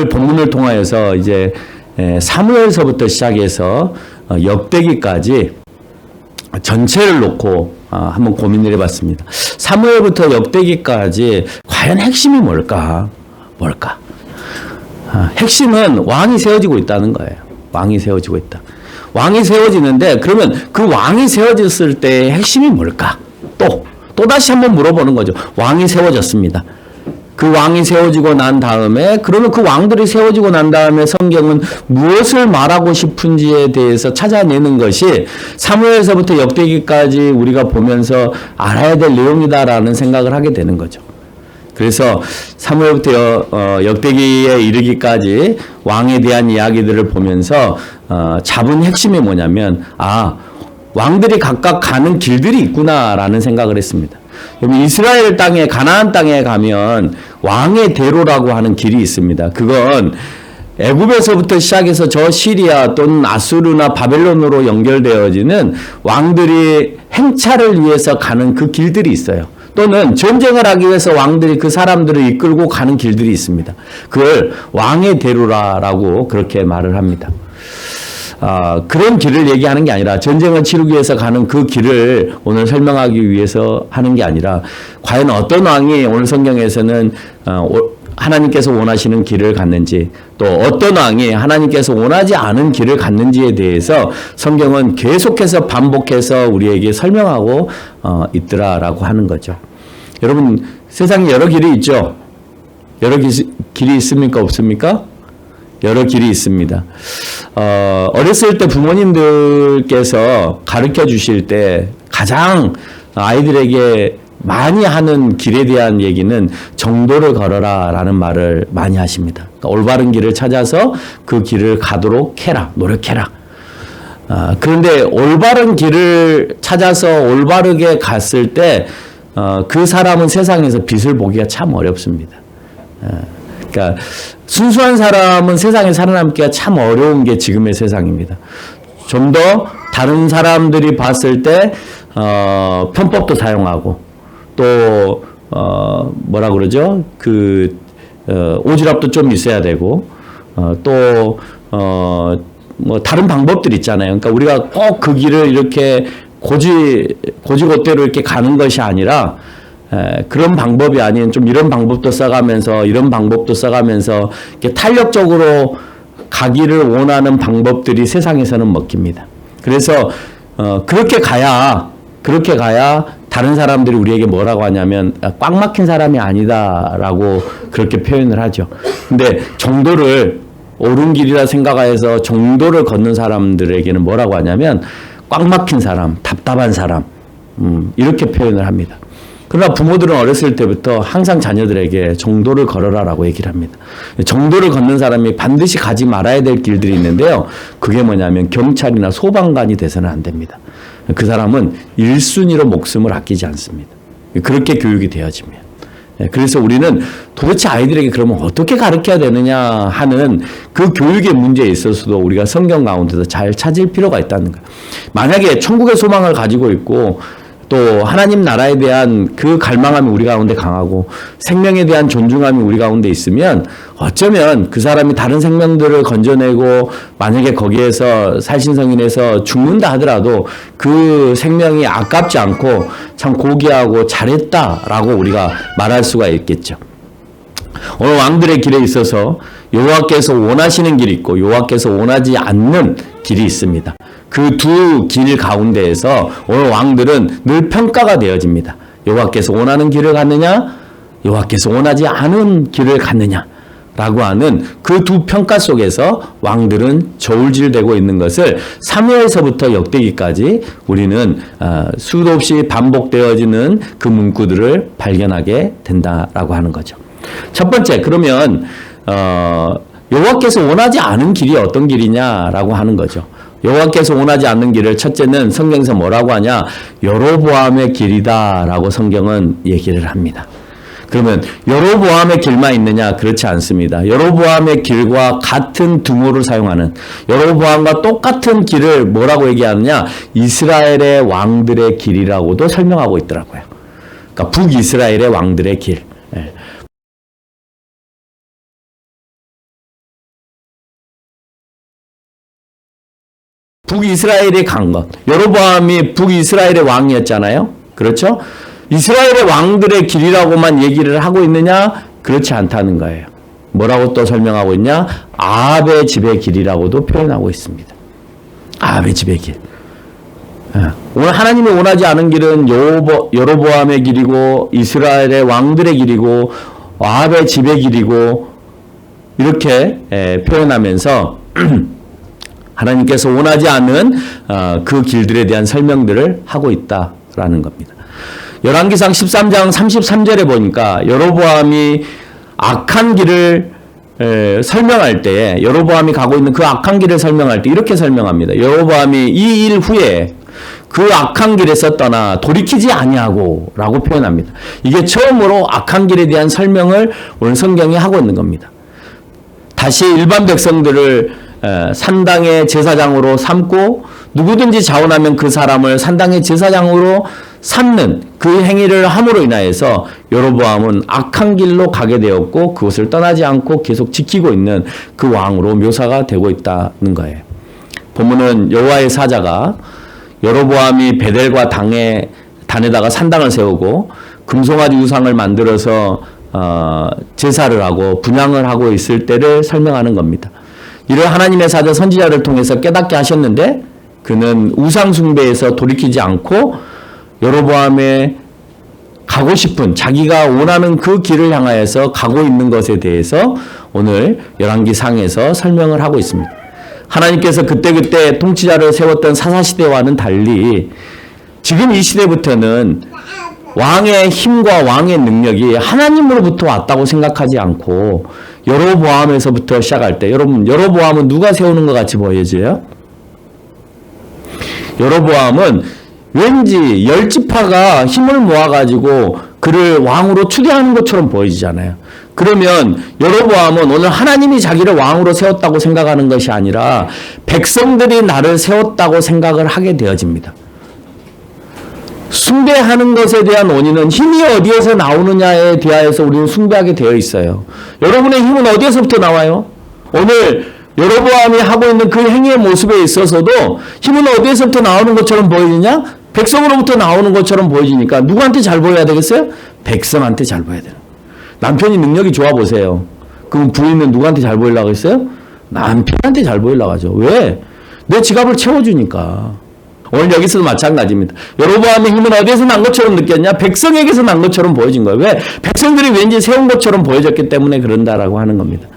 오늘 본문을 통하여서 이제 사무엘서부터 시작해서 역대기까지 전체를 놓고 한번 고민을 해봤습니다. 사무엘부터 역대기까지 과연 핵심이 뭘까? 핵심은 왕이 세워지고 있다는 거예요. 왕이 세워지고 있다. 왕이 세워지는데 그러면 그 왕이 세워졌을 때의 핵심이 뭘까? 또다시 한번 물어보는 거죠. 왕이 세워졌습니다. 그 왕이 세워지고 난 다음에 그러면 그 왕들이 세워지고 난 다음에 성경은 무엇을 말하고 싶은지에 대해서 찾아내는 것이 사무엘서부터 역대기까지 우리가 보면서 알아야 될 내용이다라는 생각을 하게 되는 거죠. 그래서 사무엘부터 역대기에 이르기까지 왕에 대한 이야기들을 보면서 잡은 핵심이 뭐냐면 왕들이 각각 가는 길들이 있구나라는 생각을 했습니다. 여러분 이스라엘 땅에 가나안 땅에 가면 왕의 대로라고 하는 길이 있습니다. 그건 애굽에서부터 시작해서 저 시리아 또는 아수르나 바벨론으로 연결되어지는 왕들이 행차를 위해서 가는 그 길들이 있어요. 또는 전쟁을 하기 위해서 왕들이 그 사람들을 이끌고 가는 길들이 있습니다. 그걸 왕의 대로라고 그렇게 말을 합니다. 그런 길을 얘기하는 게 아니라 전쟁을 치르기 위해서 가는 그 길을 오늘 설명하기 위해서 하는 게 아니라 과연 어떤 왕이 오늘 성경에서는 하나님께서 원하시는 길을 갔는지 또 어떤 왕이 하나님께서 원하지 않은 길을 갔는지에 대해서 성경은 계속해서 반복해서 우리에게 설명하고 있더라라고 하는 거죠. 여러분 세상에 여러 길이 있죠. 여러 길이 있습니까? 없습니까? 여러 길이 있습니다. 어렸을 때 부모님들께서 가르쳐 주실 때 가장 아이들에게 많이 하는 길에 대한 얘기는 정도를 걸어라 라는 말을 많이 하십니다. 그러니까 올바른 길을 찾아서 그 길을 가도록 해라, 노력해라. 그런데 올바른 길을 찾아서 올바르게 갔을 때 그 사람은 세상에서 빛을 보기가 참 어렵습니다. 그러니까 순수한 사람은 세상에 살아남기가 참 어려운 게 지금의 세상입니다. 좀 더 다른 사람들이 봤을 때 편법도 사용하고 또 뭐라 그러죠? 오지랖도 좀 있어야 되고 또 뭐 다른 방법들 있잖아요. 그러니까 우리가 꼭 그 길을 이렇게 고지고대로 이렇게 가는 것이 아니라 그런 방법이 아닌 좀 이런 방법도 써가면서 이런 방법도 써가면서 이렇게 탄력적으로 가기를 원하는 방법들이 세상에서는 먹힙니다. 그래서 그렇게 가야 다른 사람들이 우리에게 뭐라고 하냐면 꽉 막힌 사람이 아니다라고 그렇게 표현을 하죠. 근데 정도를 옳은 길이라 생각해서 정도를 걷는 사람들에게는 뭐라고 하냐면 꽉 막힌 사람, 답답한 사람 이렇게 표현을 합니다. 그러나 부모들은 어렸을 때부터 항상 자녀들에게 정도를 걸어라라고 얘기를 합니다. 정도를 걷는 사람이 반드시 가지 말아야 될 길들이 있는데요. 그게 뭐냐면 경찰이나 소방관이 돼서는 안 됩니다. 그 사람은 1순위로 목숨을 아끼지 않습니다. 그렇게 교육이 되어집니다. 그래서 우리는 도대체 아이들에게 그러면 어떻게 가르쳐야 되느냐 하는 그 교육의 문제에 있어서도 우리가 성경 가운데서 잘 찾을 필요가 있다는 거예요. 만약에 천국의 소망을 가지고 있고 또 하나님 나라에 대한 그 갈망함이 우리 가운데 강하고 생명에 대한 존중함이 우리 가운데 있으면 어쩌면 그 사람이 다른 생명들을 건져내고 만약에 거기에서 살신성인에서 죽는다 하더라도 그 생명이 아깝지 않고 참 고귀하고 잘했다라고 우리가 말할 수가 있겠죠. 오늘 왕들의 길에 있어서 여호와께서 원하시는 길이 있고 여호와께서 원하지 않는 길이 있습니다. 그 두 길 가운데에서 오늘 왕들은 늘 평가가 되어집니다. 여호와께서 원하는 길을 갔느냐, 여호와께서 원하지 않은 길을 갔느냐 라고 하는 그 두 평가 속에서 왕들은 저울질되고 있는 것을 사무엘서부터 역대기까지 우리는 수도 없이 반복되어지는 그 문구들을 발견하게 된다라고 하는 거죠. 첫 번째, 그러면 여호와께서 원하지 않은 길이 어떤 길이냐라고 하는 거죠. 여호와께서 원하지 않는 길을 첫째는 성경에서 뭐라고 하냐? 여로보암의 길이다라고 성경은 얘기를 합니다. 그러면 여로보암의 길만 있느냐? 그렇지 않습니다. 여로보암의 길과 같은 두모를 사용하는 여로보암과 똑같은 길을 뭐라고 얘기하느냐? 이스라엘의 왕들의 길이라고도 설명하고 있더라고요. 그러니까 북이스라엘의 왕들의 길. 북이스라엘이 간 것. 여로보암이 북이스라엘의 왕이었잖아요. 그렇죠? 이스라엘의 왕들의 길이라고만 얘기를 하고 있느냐? 그렇지 않다는 거예요. 뭐라고 또 설명하고 있냐? 아합의 집의 길이라고도 표현하고 있습니다. 아합의 집의 길. 오늘 하나님이 원하지 않은 길은 여로보암의 길이고 이스라엘의 왕들의 길이고 아합의 집의 길이고 이렇게 표현하면서 하나님께서 원하지 않는 그 길들에 대한 설명들을 하고 있다라는 겁니다. 열왕기상 13장 33절에 보니까 여로보암이 악한 길을 설명할 때에 여로보암이 가고 있는 그 악한 길을 설명할 때 이렇게 설명합니다. 여로보암이 이 일 후에 그 악한 길에서 떠나 돌이키지 아니하고 라고 표현합니다. 이게 처음으로 악한 길에 대한 설명을 오늘 성경이 하고 있는 겁니다. 다시 일반 백성들을 산당의 제사장으로 삼고 누구든지 자원하면 그 사람을 산당의 제사장으로 삼는 그 행위를 함으로 인하여서 여로보암은 악한 길로 가게 되었고 그것을 떠나지 않고 계속 지키고 있는 그 왕으로 묘사가 되고 있다는 거예요. 본문은 여호와의 사자가 여로보암이 베델과 단에다가 산당을 세우고 금송아지 우상을 만들어서 제사를 하고 분향을 하고 있을 때를 설명하는 겁니다. 이를 하나님의 사자 선지자를 통해서 깨닫게 하셨는데 그는 우상 숭배에서 돌이키지 않고 여로보암의 가고 싶은 자기가 원하는 그 길을 향하여서 가고 있는 것에 대해서 오늘 열왕기상에서 설명을 하고 있습니다. 하나님께서 그때그때 통치자를 세웠던 사사시대와는 달리 지금 이 시대부터는 왕의 힘과 왕의 능력이 하나님으로부터 왔다고 생각하지 않고 여로보암에서부터 시작할 때 여러분 여로보암은 누가 세우는 것 같이 보여져요? 여로보암은 왠지 10지파가 힘을 모아가지고 그를 왕으로 추대하는 것처럼 보이잖아요. 그러면 여로보암은 오늘 하나님이 자기를 왕으로 세웠다고 생각하는 것이 아니라 백성들이 나를 세웠다고 생각을 하게 되어집니다. 숭배하는 것에 대한 원인은 힘이 어디에서 나오느냐에 대하여서 우리는 숭배하게 되어 있어요. 여러분의 힘은 어디에서부터 나와요? 오늘 여로보암이 하고 있는 그 행위의 모습에 있어서도 힘은 어디에서부터 나오는 것처럼 보이느냐? 백성으로부터 나오는 것처럼 보이니까 누구한테 잘 보여야 되겠어요? 백성한테 잘 보여야 돼요. 남편이 능력이 좋아 보세요. 그럼 부인은 누구한테 잘 보이려고 했어요? 남편한테 잘 보이려고 하죠. 왜? 내 지갑을 채워주니까. 오늘 여기서도 마찬가지입니다. 여로보암의 힘은 어디에서 난 것처럼 느꼈냐? 백성에게서 난 것처럼 보여진 거예요. 왜? 백성들이 왠지 세운 것처럼 보여졌기 때문에 그런다라고 하는 겁니다.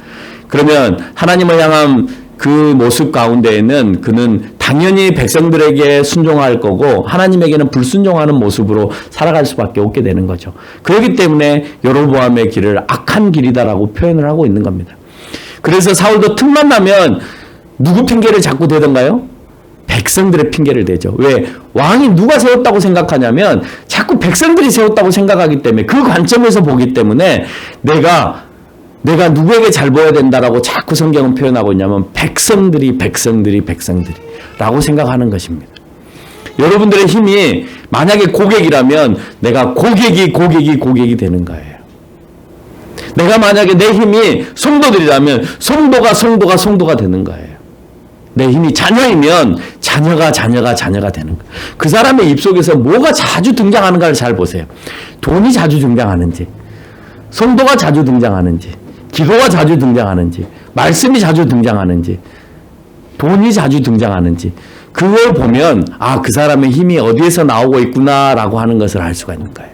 그러면 하나님을 향한 그 모습 가운데에는 그는 당연히 백성들에게 순종할 거고 하나님에게는 불순종하는 모습으로 살아갈 수밖에 없게 되는 거죠. 그렇기 때문에 여로보암의 길을 악한 길이다라고 표현을 하고 있는 겁니다. 그래서 사울도 틈만 나면 누구 핑계를 자꾸 대던가요? 백성들의 핑계를 대죠. 왜? 왕이 누가 세웠다고 생각하냐면 자꾸 백성들이 세웠다고 생각하기 때문에 그 관점에서 보기 때문에 내가 누구에게 잘 보여야 된다라고 자꾸 성경은 표현하고 있냐면 백성들이 라고 생각하는 것입니다. 여러분들의 힘이 만약에 고객이라면 내가 고객이 되는 거예요. 내가 만약에 내 힘이 성도들이라면 성도가 되는 거예요. 내 힘이 자녀이면 자녀가 되는 거예요. 그 사람의 입속에서 뭐가 자주 등장하는가를 잘 보세요. 돈이 자주 등장하는지, 성도가 자주 등장하는지, 기도가 자주 등장하는지, 말씀이 자주 등장하는지, 돈이 자주 등장하는지, 그걸 보면 그 사람의 힘이 어디에서 나오고 있구나라고 하는 것을 알 수가 있는 거예요.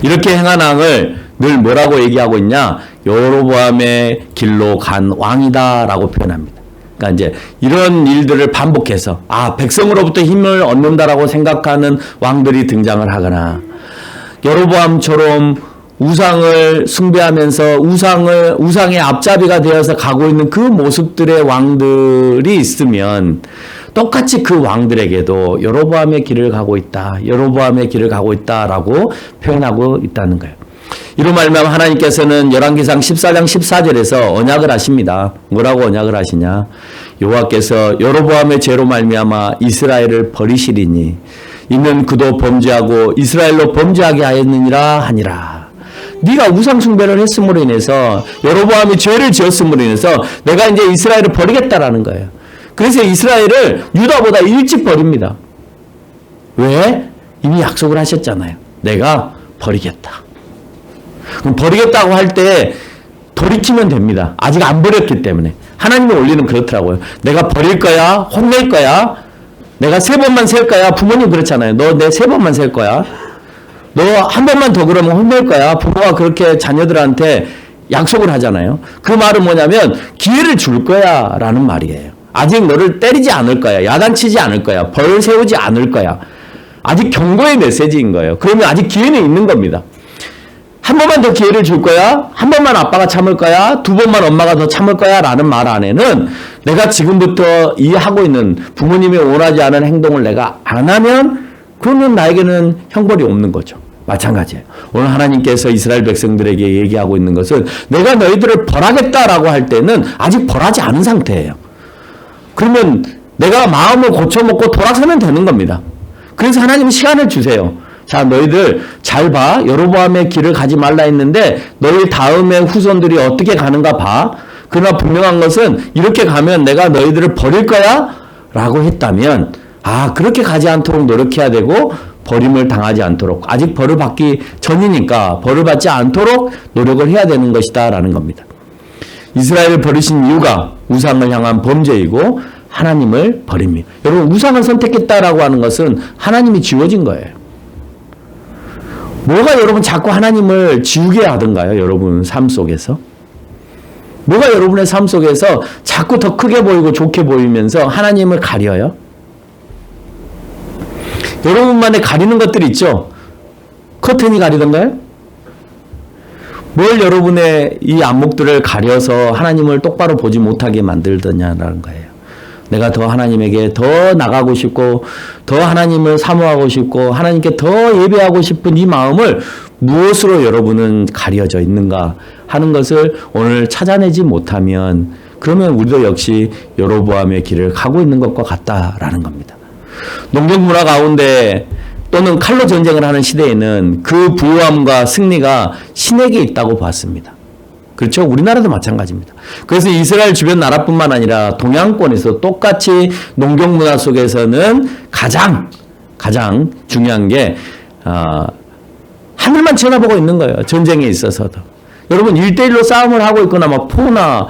이렇게 행한 왕을 늘 뭐라고 얘기하고 있냐? 여로보암의 길로 간 왕이다라고 표현합니다. 그러니까 이제 이런 일들을 반복해서 백성으로부터 힘을 얻는다라고 생각하는 왕들이 등장을 하거나 여로보암처럼 우상을 숭배하면서 우상의 앞잡이가 되어서 가고 있는 그 모습들의 왕들이 있으면 똑같이 그 왕들에게도 여로보암의 길을 가고 있다라고 표현하고 있다는 거예요. 이로 말미암아 하나님께서는 열왕기상 14장 14절에서 언약을 하십니다. 뭐라고 언약을 하시냐? 여호와께서 여로보암의 죄로 말미암아 이스라엘을 버리시리니 이는 그도 범죄하고 이스라엘로 범죄하게 하였느니라 하니라. 네가 우상 숭배를 했음으로 인해서 여로보암이 죄를 지었음으로 인해서 내가 이제 이스라엘을 버리겠다라는 거예요. 그래서 이스라엘을 유다보다 일찍 버립니다. 왜? 이미 약속을 하셨잖아요. 내가 버리겠다. 그럼 버리겠다고 할 때 돌이키면 됩니다. 아직 안 버렸기 때문에. 하나님의 원리는 그렇더라고요. 내가 버릴 거야? 혼낼 거야? 내가 3번만 셀 거야? 부모님 그렇잖아요. 너 내 3번만 셀 거야? 너 한 번만 더 그러면 혼낼 거야? 부모가 그렇게 자녀들한테 약속을 하잖아요. 그 말은 뭐냐면 기회를 줄 거야 라는 말이에요. 아직 너를 때리지 않을 거야. 야단치지 않을 거야. 벌 세우지 않을 거야. 아직 경고의 메시지인 거예요. 그러면 아직 기회는 있는 겁니다. 한 번만 더 기회를 줄 거야? 한 번만 아빠가 참을 거야? 2번만 엄마가 더 참을 거야? 라는 말 안에는 내가 지금부터 이 하고 있는 부모님이 원하지 않은 행동을 내가 안 하면 그러면 나에게는 형벌이 없는 거죠. 마찬가지예요. 오늘 하나님께서 이스라엘 백성들에게 얘기하고 있는 것은 내가 너희들을 벌하겠다라고 할 때는 아직 벌하지 않은 상태예요. 그러면 내가 마음을 고쳐먹고 돌아서면 되는 겁니다. 그래서 하나님은 시간을 주세요. 자, 너희들 잘 봐. 여로보암의 길을 가지 말라 했는데 너희 다음의 후손들이 어떻게 가는가 봐. 그러나 분명한 것은 이렇게 가면 내가 너희들을 버릴 거야? 라고 했다면 그렇게 가지 않도록 노력해야 되고 버림을 당하지 않도록 아직 벌을 받기 전이니까 벌을 받지 않도록 노력을 해야 되는 것이다 라는 겁니다. 이스라엘을 버리신 이유가 우상을 향한 범죄이고 하나님을 버립니다. 여러분 우상을 선택했다라고 하는 것은 하나님이 지워진 거예요. 뭐가 여러분 자꾸 하나님을 지우게 하던가요? 여러분 삶 속에서? 뭐가 여러분의 삶 속에서 자꾸 더 크게 보이고 좋게 보이면서 하나님을 가려요? 여러분만의 가리는 것들이 있죠? 커튼이 가리던가요? 뭘 여러분의 이 안목들을 가려서 하나님을 똑바로 보지 못하게 만들더냐라는 거예요. 내가 더 하나님에게 더 나가고 싶고 더 하나님을 사모하고 싶고 하나님께 더 예배하고 싶은 이 마음을 무엇으로 여러분은 가려져 있는가 하는 것을 오늘 찾아내지 못하면 그러면 우리도 역시 여로보암의 길을 가고 있는 것과 같다라는 겁니다. 농경 문화 가운데 또는 칼로 전쟁을 하는 시대에는 그 부유함과 승리가 신에게 있다고 봤습니다. 그렇죠? 우리나라도 마찬가지입니다. 그래서 이스라엘 주변 나라뿐만 아니라 동양권에서 똑같이 농경 문화 속에서는 가장 중요한 게 하늘만 쳐다보고 있는 거예요. 전쟁에 있어서도. 여러분 1대1로 싸움을 하고 있거나 막 포나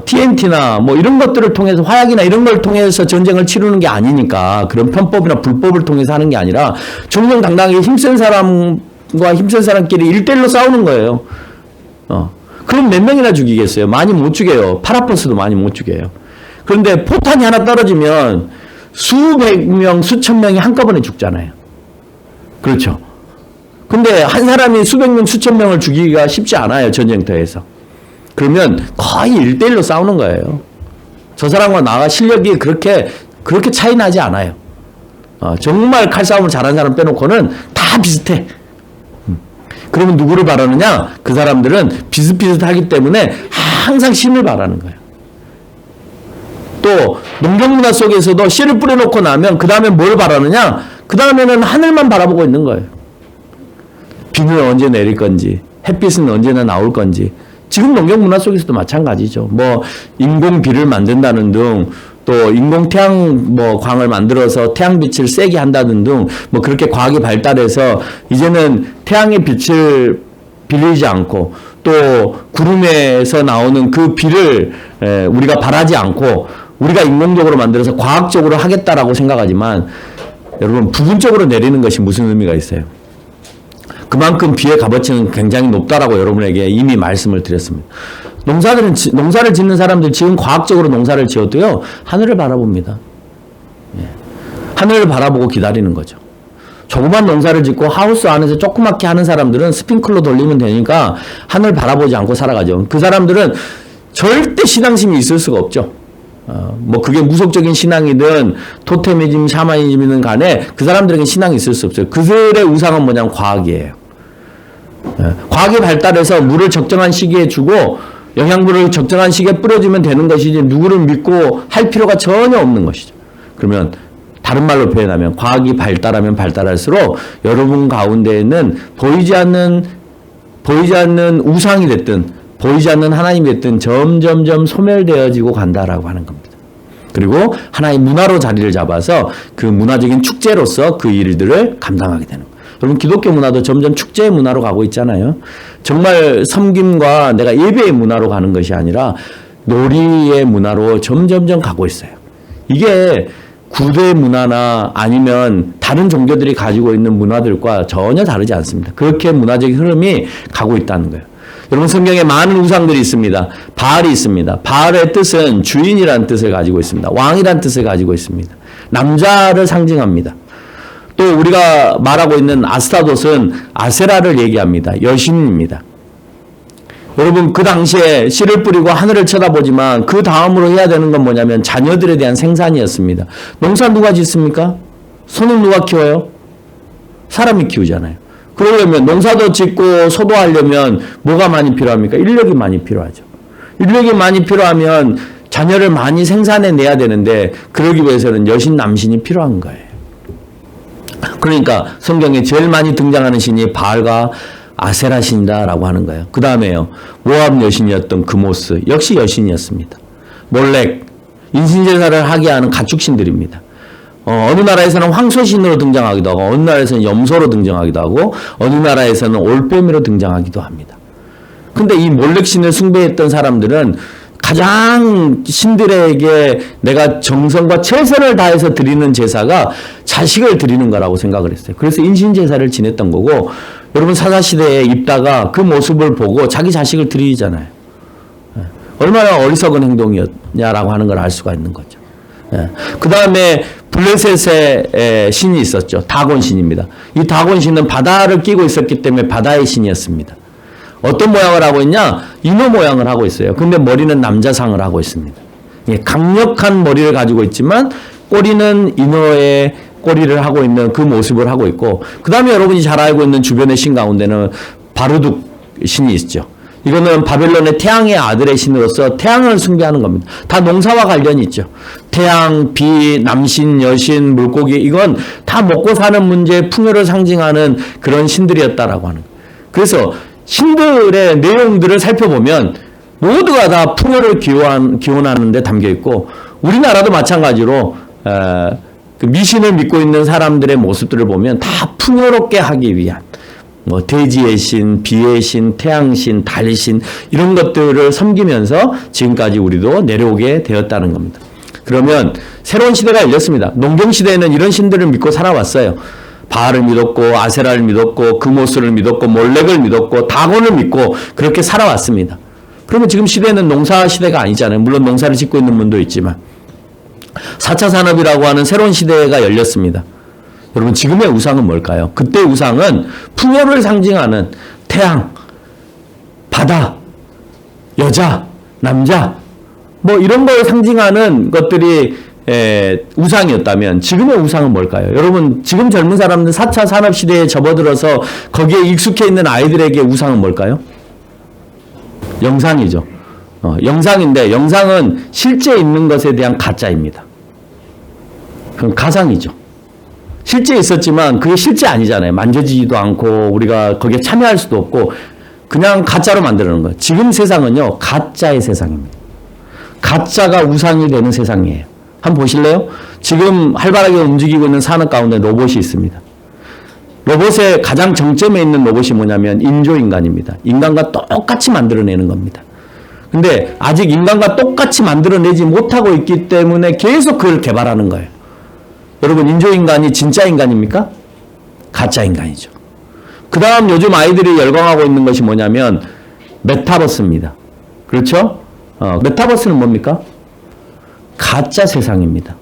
TNT나 이런 것들을 통해서 화약이나 이런 걸 통해서 전쟁을 치르는 게 아니니까 그런 편법이나 불법을 통해서 하는 게 아니라 정정당당하게 힘센 사람과 힘센 사람끼리 1대1로 싸우는 거예요. 그럼 몇 명이나 죽이겠어요? 많이 못 죽여요. 파라포스도 많이 못 죽여요. 그런데 포탄이 하나 떨어지면 수백 명, 수천 명이 한꺼번에 죽잖아요. 그렇죠? 근데 한 사람이 수백 명, 수천 명을 죽이기가 쉽지 않아요. 전쟁터에서. 그러면 거의 1대1로 싸우는 거예요. 저 사람과 나가 실력이 그렇게 차이 나지 않아요. 정말 칼싸움을 잘하는 사람 빼놓고는 다 비슷해. 그러면 누구를 바라느냐? 그 사람들은 비슷비슷하기 때문에 항상 신을 바라는 거예요. 또 농경문화 속에서도 씨를 뿌려놓고 나면 그 다음에 뭘 바라느냐? 그 다음에는 하늘만 바라보고 있는 거예요. 비는 언제 내릴 건지, 햇빛은 언제나 나올 건지. 지금 농경문화 속에서도 마찬가지죠. 인공비를 만든다는 등, 또 인공태양 광을 만들어서 태양빛을 세게 한다는 등 그렇게 과학이 발달해서 이제는 태양의 빛을 빌리지 않고 또 구름에서 나오는 그 비를 우리가 바라지 않고 우리가 인공적으로 만들어서 과학적으로 하겠다라고 생각하지만 여러분 부분적으로 내리는 것이 무슨 의미가 있어요? 그만큼 비의 값어치는 굉장히 높다라고 여러분에게 이미 말씀을 드렸습니다. 농사를 짓는 사람들 지금 과학적으로 농사를 지어도요 하늘을 바라봅니다. 하늘을 바라보고 기다리는 거죠. 조그만 농사를 짓고 하우스 안에서 조그맣게 하는 사람들은 스핑클러 돌리면 되니까 하늘 바라보지 않고 살아가죠. 그 사람들은 절대 신앙심이 있을 수가 없죠. 그게 무속적인 신앙이든 토테미즘, 샤머니즘이든 간에 그 사람들에게 신앙이 있을 수 없어요. 그들의 우상은 뭐냐면 과학이에요. 과학이 발달해서 물을 적정한 시기에 주고 영양분을 적정한 시기에 뿌려주면 되는 것이지 누구를 믿고 할 필요가 전혀 없는 것이죠. 그러면 다른 말로 표현하면 과학이 발달하면 발달할수록 여러분 가운데에는 보이지 않는 우상이 됐든 보이지 않는 하나님의 뜻은 점점점 소멸되어지고 간다라고 하는 겁니다. 그리고 하나의 문화로 자리를 잡아서 그 문화적인 축제로서 그 일들을 감당하게 되는 거예요. 여러분 기독교 문화도 점점 축제의 문화로 가고 있잖아요. 정말 섬김과 내가 예배의 문화로 가는 것이 아니라 놀이의 문화로 점점점 가고 있어요. 이게 구대 문화나 아니면 다른 종교들이 가지고 있는 문화들과 전혀 다르지 않습니다. 그렇게 문화적인 흐름이 가고 있다는 거예요. 여러분 성경에 많은 우상들이 있습니다. 바알이 있습니다. 바알의 뜻은 주인이라는 뜻을 가지고 있습니다. 왕이라는 뜻을 가지고 있습니다. 남자를 상징합니다. 또 우리가 말하고 있는 아스타롯은 아세라를 얘기합니다. 여신입니다. 여러분 그 당시에 씨를 뿌리고 하늘을 쳐다보지만 그 다음으로 해야 되는 건 뭐냐면 자녀들에 대한 생산이었습니다. 농사 누가 짓습니까? 소는 누가 키워요? 사람이 키우잖아요. 그러려면 농사도 짓고 소도하려면 뭐가 많이 필요합니까? 인력이 많이 필요하죠. 인력이 많이 필요하면 자녀를 많이 생산해내야 되는데 그러기 위해서는 여신 남신이 필요한 거예요. 그러니까 성경에 제일 많이 등장하는 신이 바알과 아세라 신이다라고 하는 거예요. 그 다음에요. 모압 여신이었던 그모스 역시 여신이었습니다. 몰렉 인신제사를 하게 하는 가축신들입니다. 어느 나라에서는 황소신으로 등장하기도 하고 어느 나라에서는 염소로 등장하기도 하고 어느 나라에서는 올빼미로 등장하기도 합니다. 근데 이 몰렉신을 숭배했던 사람들은 가장 신들에게 내가 정성과 최선을 다해서 드리는 제사가 자식을 드리는 거라고 생각을 했어요. 그래서 인신제사를 지냈던 거고 여러분 사사시대에 입다가 그 모습을 보고 자기 자식을 드리잖아요. 얼마나 어리석은 행동이었냐라고 하는 걸 알 수가 있는 거죠. 그 다음에 블레셋의 신이 있었죠. 다곤 신입니다. 이 다곤 신은 바다를 끼고 있었기 때문에 바다의 신이었습니다. 어떤 모양을 하고 있냐? 인어 모양을 하고 있어요. 근데 머리는 남자상을 하고 있습니다. 강력한 머리를 가지고 있지만 꼬리는 인어의 꼬리를 하고 있는 그 모습을 하고 있고 그 다음에 여러분이 잘 알고 있는 주변의 신 가운데는 바르둑 신이 있죠. 이거는 바벨론의 태양의 아들의 신으로서 태양을 숭배하는 겁니다. 다 농사와 관련이 있죠. 태양, 비, 남신, 여신, 물고기 이건 다 먹고 사는 문제, 풍요를 상징하는 그런 신들이었다라고 하는 거예요. 그래서 신들의 내용들을 살펴보면 모두가 다 풍요를 기원하는 데 담겨 있고 우리나라도 마찬가지로 그 미신을 믿고 있는 사람들의 모습들을 보면 다 풍요롭게 하기 위한 뭐 대지의 신, 비의 신, 태양신, 달신 이런 것들을 섬기면서 지금까지 우리도 내려오게 되었다는 겁니다. 그러면 새로운 시대가 열렸습니다. 농경시대에는 이런 신들을 믿고 살아왔어요. 바알을 믿었고 아세라를 믿었고 그모스를 믿었고 몰렉을 믿었고 다곤을 믿고 그렇게 살아왔습니다. 그러면 지금 시대는 농사 시대가 아니잖아요. 물론 농사를 짓고 있는 분도 있지만 4차 산업이라고 하는 새로운 시대가 열렸습니다. 여러분 지금의 우상은 뭘까요? 그때 우상은 풍요를 상징하는 태양, 바다, 여자, 남자 뭐 이런 걸 상징하는 것들이 우상이었다면 지금의 우상은 뭘까요? 여러분 지금 젊은 사람들 4차 산업시대에 접어들어서 거기에 익숙해 있는 아이들에게 우상은 뭘까요? 영상이죠. 영상인데 영상은 실제 있는 것에 대한 가짜입니다. 그럼 가상이죠. 실제 있었지만 그게 실제 아니잖아요. 만져지지도 않고 우리가 거기에 참여할 수도 없고 그냥 가짜로 만드는 거예요. 지금 세상은요. 가짜의 세상입니다. 가짜가 우상이 되는 세상이에요. 한번 보실래요? 지금 활발하게 움직이고 있는 산업 가운데 로봇이 있습니다. 로봇의 가장 정점에 있는 로봇이 뭐냐면 인조인간입니다. 인간과 똑같이 만들어내는 겁니다. 근데 아직 인간과 똑같이 만들어내지 못하고 있기 때문에 계속 그걸 개발하는 거예요. 여러분 인조인간이 진짜 인간입니까? 가짜 인간이죠. 그 다음 요즘 아이들이 열광하고 있는 것이 뭐냐면 메타버스입니다. 그렇죠? 메타버스는 뭡니까? 가짜 세상입니다.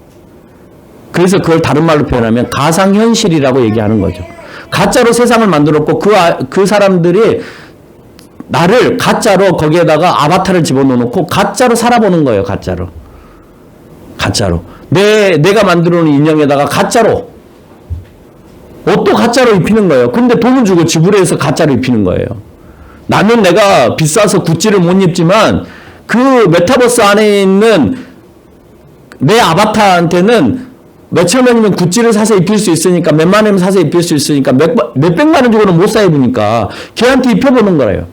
그래서 그걸 다른 말로 표현하면 가상현실이라고 얘기하는 거죠. 가짜로 세상을 만들었고 그 사람들이 나를 가짜로 거기에다가 아바타를 집어넣고 가짜로 살아보는 거예요. 가짜로. 내가 만들어 놓은 인형에다가 가짜로 옷도 가짜로 입히는 거예요. 근데 돈을 주고 지불해서 가짜로 입히는 거예요. 나는 내가 비싸서 구찌를 못 입지만 그 메타버스 안에 있는 내 아바타한테는 몇천 원이면 구찌를 사서 입힐 수 있으니까 몇만 원이면 사서 입힐 수 있으니까 몇백만 원 주고는 못 사 입으니까 걔한테 입혀보는 거예요.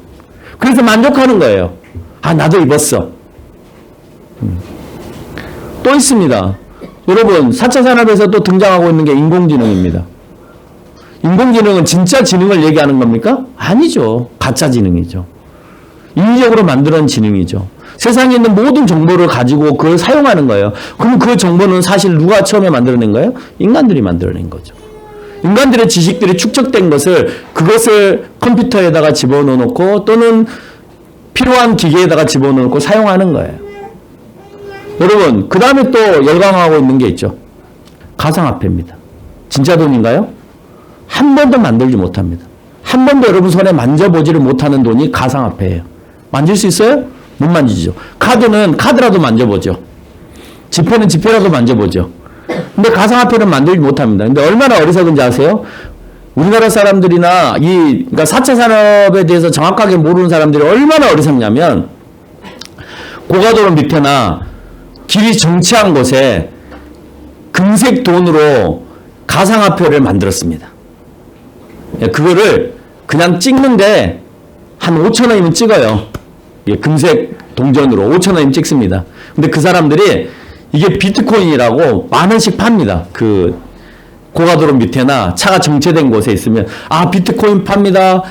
그래서 만족하는 거예요. 아, 나도 입었어. 또 있습니다. 여러분, 4차 산업에서 또 등장하고 있는 게 인공지능입니다. 인공지능은 진짜 지능을 얘기하는 겁니까? 아니죠. 가짜 지능이죠. 인위적으로 만들어낸 지능이죠. 세상에 있는 모든 정보를 가지고 그걸 사용하는 거예요. 그럼 그 정보는 사실 누가 처음에 만들어낸 거예요? 인간들이 만들어낸 거죠. 인간들의 지식들이 축적된 것을 그것을 컴퓨터에다가 집어넣고 또는 필요한 기계에다가 집어넣고 사용하는 거예요. 여러분, 그 다음에 또 열광하고 있는 게 있죠. 가상화폐입니다. 진짜 돈인가요? 한 번도 만들지 못합니다. 한 번도 여러분 손에 만져보지를 못하는 돈이 가상화폐예요. 만질 수 있어요? 못 만지죠. 카드는 카드라도 만져보죠. 지폐는 지폐라도 만져보죠. 근데 가상화폐는 만들지 못합니다. 근데 얼마나 어리석은지 아세요? 우리나라 사람들이나 그러니까 4차 산업에 대해서 정확하게 모르는 사람들이 얼마나 어리석냐면 고가도로 밑에나 길이 정치한 곳에 금색 돈으로 가상화폐를 만들었습니다. 그거를 그냥 찍는데 한 5,000원이면 찍어요. 금색 동전으로 5,000원이면 찍습니다. 근데 그 사람들이 이게 비트코인이라고 만 원씩 팝니다. 그 고가도로 밑에나 차가 정체된 곳에 있으면 아, 비트코인 팝니다.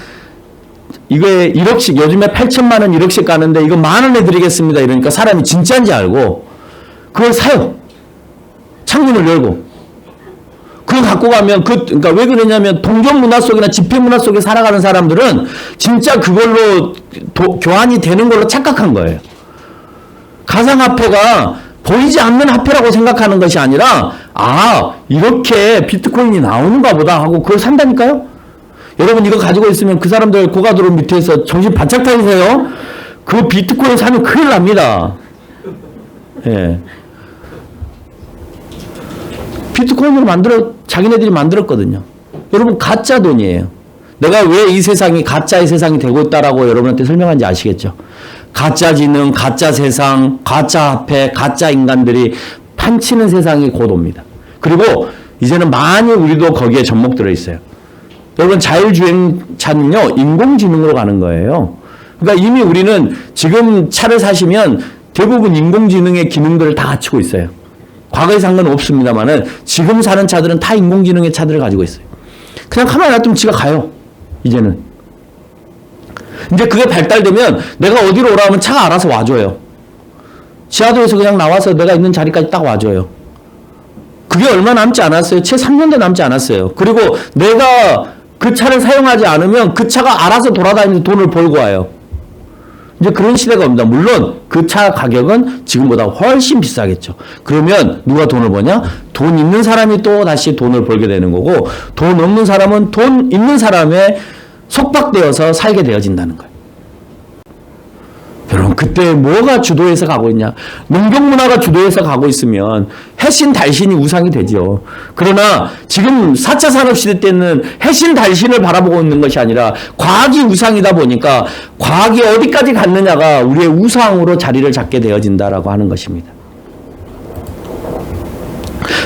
이게 1억씩, 요즘에 8천만 원 1억씩 가는데 이거 만 원에 드리겠습니다. 이러니까 사람이 진짜인지 알고 그걸 사요. 창문을 열고. 그거 갖고 가면 그러니까 왜 그러냐면 동전 문화 속이나 지폐 문화 속에 살아가는 사람들은 진짜 그걸로 교환이 되는 걸로 착각한 거예요. 가상화폐가 보이지 않는 화폐라고 생각하는 것이 아니라 아, 이렇게 비트코인이 나오는가 보다 하고 그걸 산다니까요. 여러분 이거 가지고 있으면 그 사람들 고가도로 밑에서 정신 바짝 차리세요. 그 비트코인 사면 큰일 납니다. 예. 비트코인으로 자기네들이 만들었거든요. 여러분, 가짜 돈이에요. 내가 왜 이 세상이 가짜의 세상이 되고 있다라고 여러분한테 설명한지 아시겠죠? 가짜 지능, 가짜 세상, 가짜 화폐, 가짜 인간들이 판치는 세상이 곧 옵니다. 그리고 이제는 많이 우리도 거기에 접목들어 있어요. 여러분, 자율주행차는요, 인공지능으로 가는 거예요. 그러니까 이미 우리는 지금 차를 사시면 대부분 인공지능의 기능들을 다 갖추고 있어요. 과거의 상관은 없습니다만은 지금 사는 차들은 다 인공지능의 차들을 가지고 있어요. 그냥 가만히 놔두면 지가 가요. 이제는. 이제 그게 발달되면 내가 어디로 오라 하면 차가 알아서 와줘요. 지하도에서 그냥 나와서 내가 있는 자리까지 딱 와줘요. 그게 얼마 남지 않았어요. 채 3년도 남지 않았어요. 그리고 내가 그 차를 사용하지 않으면 그 차가 알아서 돌아다니면서 돈을 벌고 와요. 이제 그런 시대가 옵니다. 물론 그 차 가격은 지금보다 훨씬 비싸겠죠. 그러면 누가 돈을 버냐? 돈 있는 사람이 또 다시 돈을 벌게 되는 거고 돈 없는 사람은 돈 있는 사람에 속박되어서 살게 되어진다는 거예요. 여러분 그때 뭐가 주도해서 가고 있냐? 농경문화가 주도해서 가고 있으면 해신 달신이 우상이 되죠. 그러나 지금 4차 산업시대 때는 해신 달신을 바라보고 있는 것이 아니라 과학이 우상이다 보니까 과학이 어디까지 갔느냐가 우리의 우상으로 자리를 잡게 되어진다라고 하는 것입니다.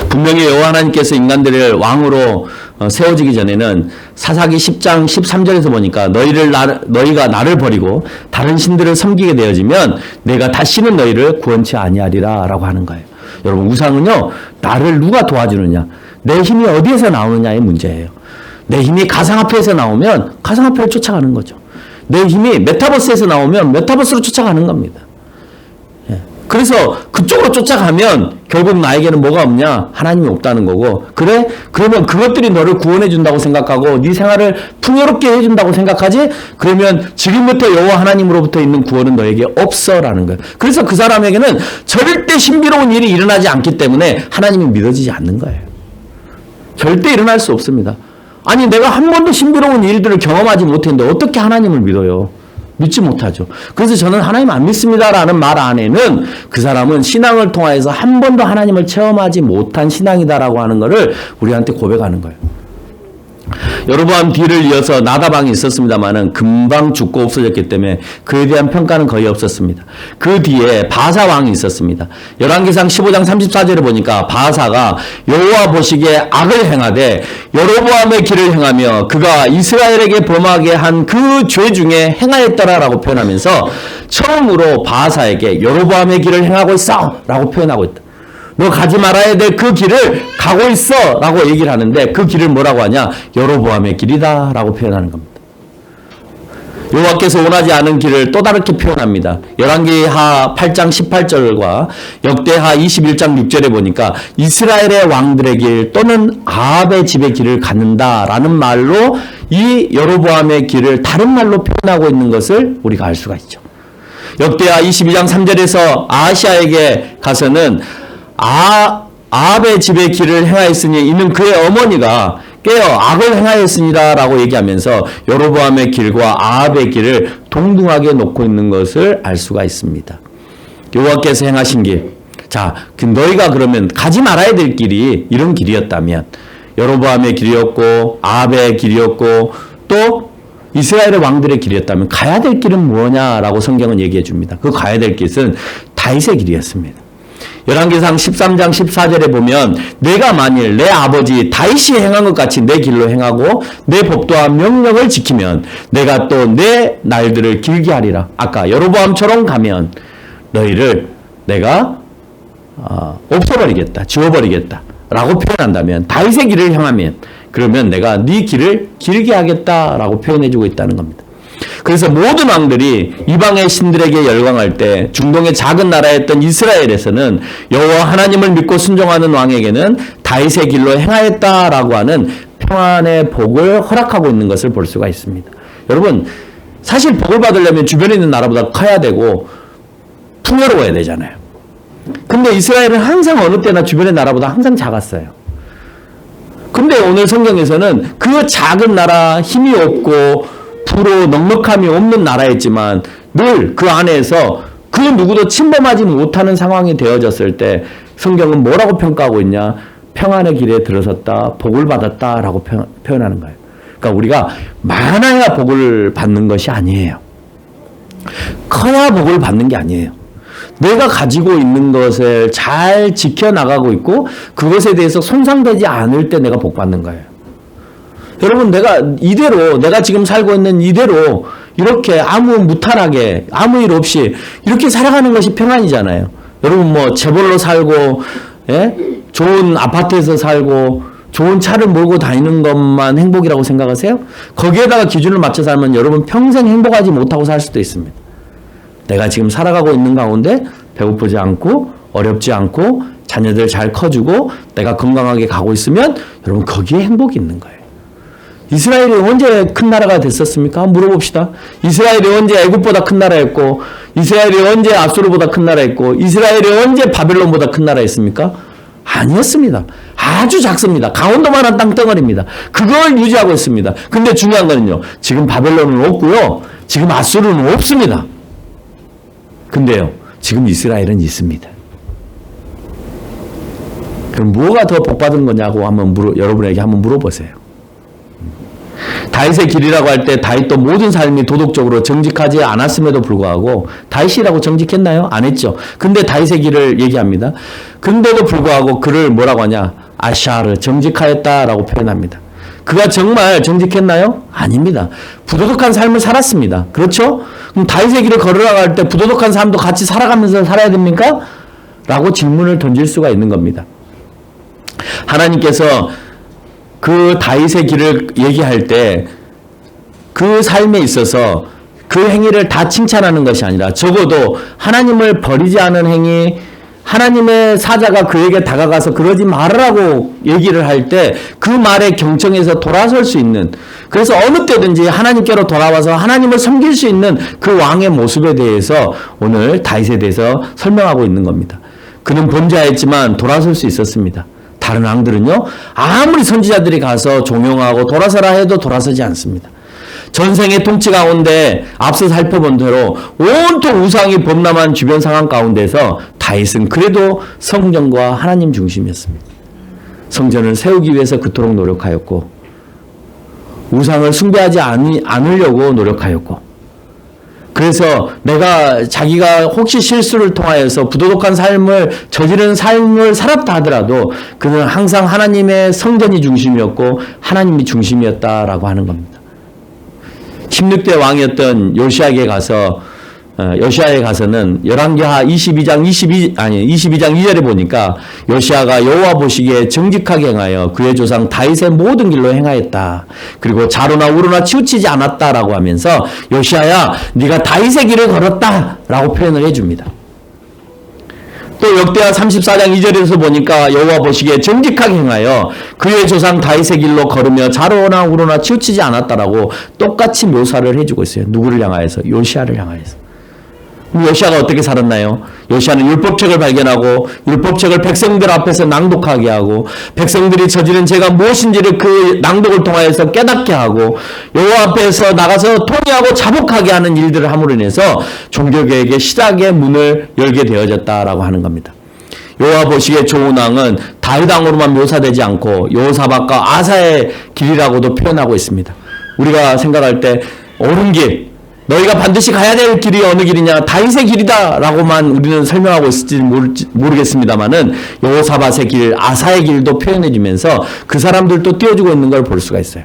분명히 여호와 하나님께서 인간들을 왕으로 세워지기 전에는 사사기 10장 13절에서 보니까 너희가 나를 버리고 다른 신들을 섬기게 되어지면 내가 다시는 너희를 구원치 아니하리라 라고 하는 거예요. 여러분 우상은요 나를 누가 도와주느냐 내 힘이 어디에서 나오느냐의 문제예요. 내 힘이 가상화폐에서 나오면 가상화폐를 쫓아가는 거죠. 내 힘이 메타버스에서 나오면 메타버스로 쫓아가는 겁니다. 그래서 그쪽으로 쫓아가면 결국 나에게는 뭐가 없냐? 하나님이 없다는 거고 그래? 그러면 그것들이 너를 구원해 준다고 생각하고 네 생활을 풍요롭게 해준다고 생각하지? 그러면 지금부터 여호와 하나님으로부터 있는 구원은 너에게 없어라는 거예요. 그래서 그 사람에게는 절대 신비로운 일이 일어나지 않기 때문에 하나님이 믿어지지 않는 거예요. 절대 일어날 수 없습니다. 아니 내가 한 번도 신비로운 일들을 경험하지 못했는데 어떻게 하나님을 믿어요? 믿지 못하죠. 그래서 저는 하나님 안 믿습니다라는 말 안에는 그 사람은 신앙을 통해서 한 번도 하나님을 체험하지 못한 신앙이다라고 하는 것을 우리한테 고백하는 거예요. 여로보암 뒤를 이어서 나다방이 있었습니다만은 금방 죽고 없어졌기 때문에 그에 대한 평가는 거의 없었습니다. 그 뒤에 바사 왕이 있었습니다. 열왕기상 15장 34절을 보니까 바사가 여호와 보시기에 악을 행하되 여로보암의 길을 행하며 그가 이스라엘에게 범하게 한 그 죄 중에 행하였더라라고 표현하면서 처음으로 바사에게 여로보암의 길을 행하고 있어 라고 표현하고 있다. 너 가지 말아야 될 그 길을 가고 있어 라고 얘기를 하는데 그 길을 뭐라고 하냐? 여로보암의 길이다 라고 표현하는 겁니다. 여호와께서 원하지 않은 길을 또 다르게 표현합니다. 열왕기하 8장 18절과 역대하 21장 6절에 보니까 이스라엘의 왕들의 길 또는 아합의 집의 길을 갖는다라는 말로 이 여로보암의 길을 다른 말로 표현하고 있는 것을 우리가 알 수가 있죠. 역대하 22장 3절에서 아하시아에게 가서는 아합의 집의 길을 행하였으니 이는 그의 어머니가 깨어 악을 행하였습니다 라고 얘기하면서 여로보암의 길과 아합의 길을 동등하게 놓고 있는 것을 알 수가 있습니다. 여호와께서 행하신 길, 자, 너희가 그러면 가지 말아야 될 길이 이런 길이었다면 여로보암의 길이었고 아합의 길이었고 또 이스라엘의 왕들의 길이었다면 가야 될 길은 뭐냐라고 성경은 얘기해 줍니다. 그 가야 될 길은 다윗의 길이었습니다. 열왕기상 13장 14절에 보면 내가 만일 내 아버지 다윗이 행한 것 같이 내 길로 행하고 내 법도와 명령을 지키면 내가 또 내 날들을 길게 하리라. 아까 여로보암처럼 가면 너희를 내가 없애버리겠다, 지워버리겠다 라고 표현한다면 다윗의 길을 향하면 그러면 내가 네 길을 길게 하겠다라고 표현해주고 있다는 겁니다. 그래서 모든 왕들이 이방의 신들에게 열광할 때 중동의 작은 나라였던 이스라엘에서는 여호와 하나님을 믿고 순종하는 왕에게는 다윗의 길로 행하였다라고 하는 평안의 복을 허락하고 있는 것을 볼 수가 있습니다. 여러분, 사실 복을 받으려면 주변에 있는 나라보다 커야 되고 풍요로워야 되잖아요. 근데 이스라엘은 항상 어느 때나 주변의 나라보다 항상 작았어요. 근데 오늘 성경에서는 그 작은 나라, 힘이 없고 부로 넉넉함이 없는 나라였지만 늘 그 안에서 그 누구도 침범하지 못하는 상황이 되어졌을 때 성경은 뭐라고 평가하고 있냐? 평안의 길에 들어섰다, 복을 받았다라고 표현하는 거예요. 그러니까 우리가 많아야 복을 받는 것이 아니에요. 커야 복을 받는 게 아니에요. 내가 가지고 있는 것을 잘 지켜나가고 있고 그것에 대해서 손상되지 않을 때 내가 복 받는 거예요. 여러분, 내가 지금 살고 있는 이대로 이렇게 아무 무탈하게 아무 일 없이 이렇게 살아가는 것이 평안이잖아요. 여러분 뭐 재벌로 살고 좋은 아파트에서 살고 좋은 차를 몰고 다니는 것만 행복이라고 생각하세요? 거기에다가 기준을 맞춰 살면 여러분 평생 행복하지 못하고 살 수도 있습니다. 내가 지금 살아가고 있는 가운데 배고프지 않고 어렵지 않고 자녀들 잘 커주고 내가 건강하게 가고 있으면 여러분 거기에 행복이 있는 거예요. 이스라엘이 언제 큰 나라가 됐었습니까? 한번 물어봅시다. 이스라엘이 언제 애굽보다 큰 나라였고 이스라엘이 언제 압수르보다 큰 나라였고 이스라엘이 언제 바벨론보다 큰 나라였습니까? 아니었습니다. 아주 작습니다. 강원도만한 땅덩어리입니다. 그걸 유지하고 있습니다. 근데 중요한 거는요. 지금 바벨론은 없고요. 지금 아수르는 없습니다. 근데요. 지금 이스라엘은 있습니다. 그럼 뭐가 더 복받은 거냐고 여러분에게 한번 물어보세요. 다윗의 길이라고 할 때 다윗도 모든 삶이 도덕적으로 정직하지 않았음에도 불구하고 다윗이라고 정직했나요? 안 했죠. 근데 다윗의 길을 얘기합니다. 근데도 불구하고 그를 뭐라고 하냐? 아샤르, 정직하였다라고 표현합니다. 그가 정말 정직했나요? 아닙니다. 부도덕한 삶을 살았습니다. 그렇죠? 그럼 다윗의 길을 걸어나갈 때 부도덕한 삶도 같이 살아가면서 살아야 됩니까? 라고 질문을 던질 수가 있는 겁니다. 하나님께서 그 다윗의 길을 얘기할 때 그 삶에 있어서 그 행위를 다 칭찬하는 것이 아니라 적어도 하나님을 버리지 않은 행위, 하나님의 사자가 그에게 다가가서 그러지 말으라고 얘기를 할 때 그 말에 경청해서 돌아설 수 있는, 그래서 어느 때든지 하나님께로 돌아와서 하나님을 섬길 수 있는 그 왕의 모습에 대해서 오늘 다윗에 대해서 설명하고 있는 겁니다. 그는 범죄하였지만 돌아설 수 있었습니다. 다른 왕들은요, 아무리 선지자들이 가서 종용하고 돌아서라 해도 돌아서지 않습니다. 전생의 통치 가운데 앞서 살펴본 대로 온통 우상이 범람한 주변 상황 가운데서 다윗은 그래도 성전과 하나님 중심이었습니다. 성전을 세우기 위해서 그토록 노력하였고 우상을 숭배하지 않으려고 노력하였고, 그래서 자기가 혹시 실수를 통하여서 부도덕한 삶을 저지른 삶을 살았다 하더라도 그는 항상 하나님의 성전이 중심이었고 하나님이 중심이었다라고 하는 겁니다. 16대 왕이었던 요시야에 가서는 열왕기하 22장 2절에 보니까 요시야가 여호와 보시기에 정직하게 행하여 그의 조상 다윗의 모든 길로 행하였다. 그리고 자로나 우로나 치우치지 않았다라고 하면서 요시야야 네가 다윗의 길을 걸었다라고 표현을 해줍니다. 또 역대하 34장 2절에서 보니까 여호와 보시기에 정직하게 행하여 그의 조상 다윗의 길로 걸으며 자로나 우로나 치우치지 않았다라고 똑같이 묘사를 해주고 있어요. 누구를 향하여서? 요시야를 향하여서. 요시야가 어떻게 살았나요? 요시야는 율법책을 발견하고 율법책을 백성들 앞에서 낭독하게 하고 백성들이 저지른 죄가 무엇인지를 그 낭독을 통하여서 깨닫게 하고 여호와 앞에서 나가서 통회하고 자복하게 하는 일들을 함으로 인해서 종교개혁의 시작의 문을 열게 되어졌다라고 하는 겁니다. 여호와 보시기에 좋은 왕은 다윗 왕으로만 묘사되지 않고 여호사밧과 아사의 길이라고도 표현하고 있습니다. 우리가 생각할 때 옳은 길, 너희가 반드시 가야 될 길이 어느 길이냐? 다윗의 길이다라고만 우리는 설명하고 있을지 모르겠습니다만은 여호사밧의 길, 아사의 길도 표현해주면서 그 사람들도 띄워주고 있는 걸 볼 수가 있어요.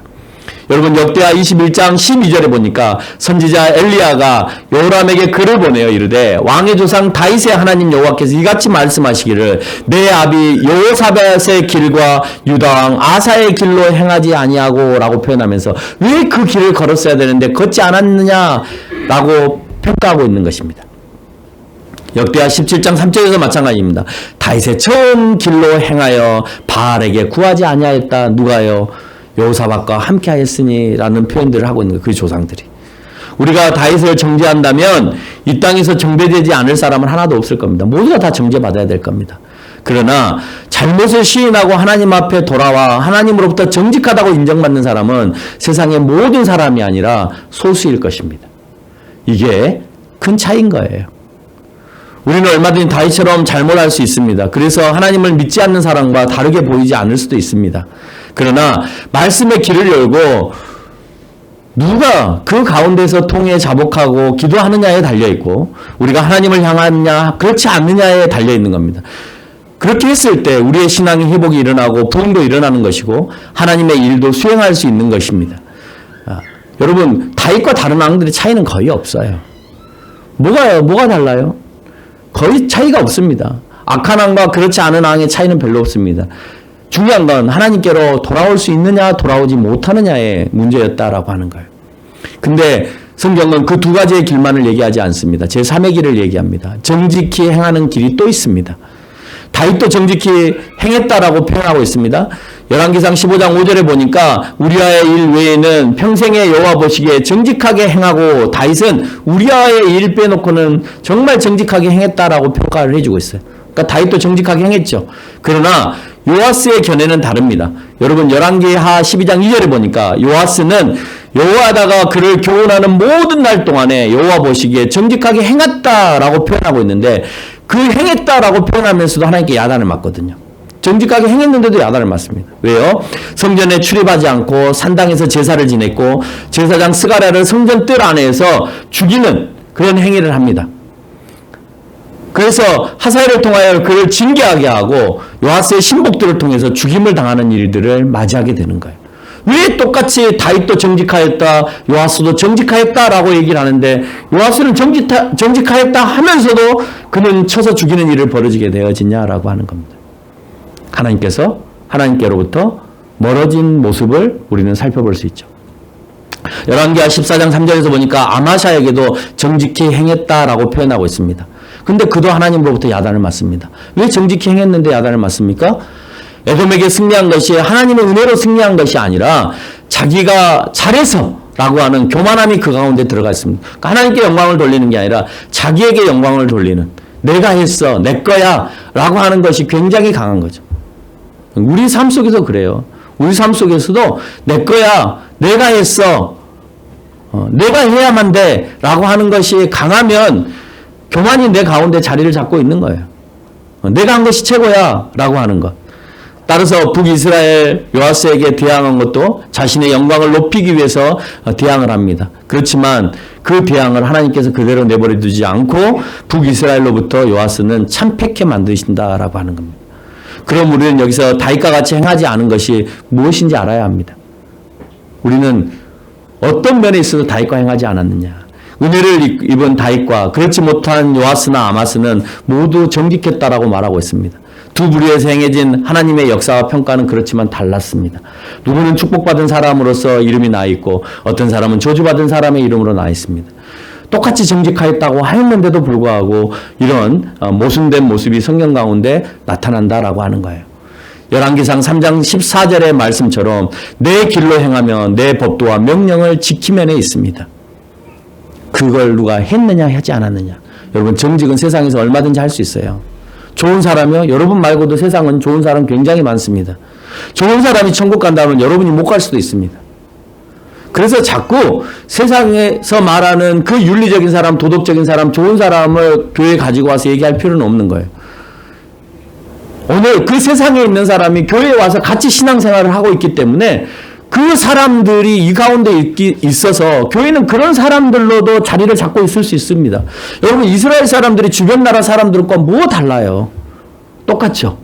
여러분 역대하 21장 12절에 보니까 선지자 엘리야가 요람에게 글을 보내어 이르되 왕의 조상 다윗의 하나님 여호와께서 이같이 말씀하시기를 내 아비 여호사밧의 길과 유다왕 아사의 길로 행하지 아니하고라고 표현하면서 왜 그 길을 걸었어야 되는데 걷지 않았느냐라고 평가하고 있는 것입니다. 역대하 17장 3절에서 마찬가지입니다. 다윗의 처음 길로 행하여 바알에게 구하지 아니하였다. 누가요? 여호사밧과 함께 하였으니 라는 표현들을 하고 있는 거예요. 그 조상들이. 우리가 다윗을 정죄한다면 이 땅에서 정죄되지 않을 사람은 하나도 없을 겁니다. 모두가 다 정죄받아야 될 겁니다. 그러나 잘못을 시인하고 하나님 앞에 돌아와 하나님으로부터 정직하다고 인정받는 사람은 세상의 모든 사람이 아니라 소수일 것입니다. 이게 큰 차이인 거예요. 우리는 얼마든지 다윗처럼 잘못할 수 있습니다. 그래서 하나님을 믿지 않는 사람과 다르게 보이지 않을 수도 있습니다. 그러나 말씀의 길을 열고 누가 그 가운데서 통해 자복하고 기도하느냐에 달려있고 우리가 하나님을 향하느냐 그렇지 않느냐에 달려있는 겁니다. 그렇게 했을 때 우리의 신앙의 회복이 일어나고 부흥도 일어나는 것이고 하나님의 일도 수행할 수 있는 것입니다. 여러분 다윗과 다른 왕들의 차이는 거의 없어요. 뭐가 달라요? 거의 차이가 없습니다. 악한 왕과 그렇지 않은 왕의 차이는 별로 없습니다. 중요한 건 하나님께로 돌아올 수 있느냐 돌아오지 못하느냐의 문제였다라고 하는 거예요. 근데 성경은 그 두 가지의 길만을 얘기하지 않습니다. 제3의 길을 얘기합니다. 정직히 행하는 길이 또 있습니다. 다윗도 정직히 행했다라고 표현하고 있습니다. 열왕기상 15장 5절에 보니까 우리아의 일 외에는 평생에 여호와 보시기에 정직하게 행하고 다윗은 우리아의 일 빼놓고는 정말 정직하게 행했다라고 평가를 해주고 있어요. 그러니까 다윗도 정직하게 행했죠. 그러나 요아스의 견해는 다릅니다. 여러분 열왕기하 12장 2절에 보니까 요아스는 여호와다가 그를 교훈하는 모든 날 동안에 여호와 보시기에 정직하게 행했다라고 표현하고 있는데 그 행했다라고 표현하면서도 하나님께 야단을 맞거든요. 정직하게 행했는데도 야단을 맞습니다. 왜요? 성전에 출입하지 않고 산당에서 제사를 지냈고 제사장 스가랴를 성전 뜰 안에서 죽이는 그런 행위를 합니다. 그래서 하사엘을 통하여 그를 징계하게 하고 요아스의 신복들을 통해서 죽임을 당하는 일들을 맞이하게 되는 거예요. 왜 똑같이 다윗도 정직하였다, 요아스도 정직하였다라고 얘기를 하는데 요아스는 정직하였다 하면서도 그는 쳐서 죽이는 일을 벌어지게 되어지냐라고 하는 겁니다. 하나님께로부터 멀어진 모습을 우리는 살펴볼 수 있죠. 열왕기하 14장 3절에서 보니까 아마샤에게도 정직히 행했다라고 표현하고 있습니다. 근데 그도 하나님으로부터 야단을 맞습니다. 왜 정직히 행했는데 야단을 맞습니까? 에돔에게 승리한 것이 하나님의 은혜로 승리한 것이 아니라 자기가 잘해서 라고 하는 교만함이 그 가운데 들어가 있습니다. 그러니까 하나님께 영광을 돌리는 게 아니라 자기에게 영광을 돌리는 내가 했어, 내 거야 라고 하는 것이 굉장히 강한 거죠. 우리 삶 속에서 그래요. 우리 삶 속에서도 내 거야, 내가 했어, 내가 해야만 돼 라고 하는 것이 강하면 교만이 내 가운데 자리를 잡고 있는 거예요. 내가 한 것이 최고야 라고 하는 것. 따라서 북이스라엘 요아스에게 대항한 것도 자신의 영광을 높이기 위해서 대항을 합니다. 그렇지만 그 대항을 하나님께서 그대로 내버려 두지 않고 북이스라엘로부터 요아스는 참패케 만드신다라고 하는 겁니다. 그럼 우리는 여기서 다윗과 같이 행하지 않은 것이 무엇인지 알아야 합니다. 우리는 어떤 면에 있어서 다윗과 행하지 않았느냐. 은혜를 입은 다윗과 그렇지 못한 요아스나 아마스는 모두 정직했다라고 말하고 있습니다. 두 부류에서 행해진 하나님의 역사와 평가는 그렇지만 달랐습니다. 누구는 축복받은 사람으로서 이름이 나 있고 어떤 사람은 저주받은 사람의 이름으로 나 있습니다. 똑같이 정직하였다고 하였는데도 불구하고 이런 모순된 모습이 성경 가운데 나타난다라고 하는 거예요. 열왕기상 3장 14절의 말씀처럼 내 길로 행하면 내 법도와 명령을 지키면에 있습니다. 그걸 누가 했느냐 하지 않았느냐. 여러분 정직은 세상에서 얼마든지 할 수 있어요. 좋은 사람이요? 여러분 말고도 세상은 좋은 사람 굉장히 많습니다. 좋은 사람이 천국 간다면 여러분이 못 갈 수도 있습니다. 그래서 자꾸 세상에서 말하는 그 윤리적인 사람, 도덕적인 사람, 좋은 사람을 교회에 가지고 와서 얘기할 필요는 없는 거예요. 오늘 그 세상에 있는 사람이 교회에 와서 같이 신앙생활을 하고 있기 때문에 그 사람들이 이 가운데 있어서 교회는 그런 사람들로도 자리를 잡고 있을 수 있습니다. 여러분 이스라엘 사람들이 주변 나라 사람들과 뭐 달라요? 똑같죠.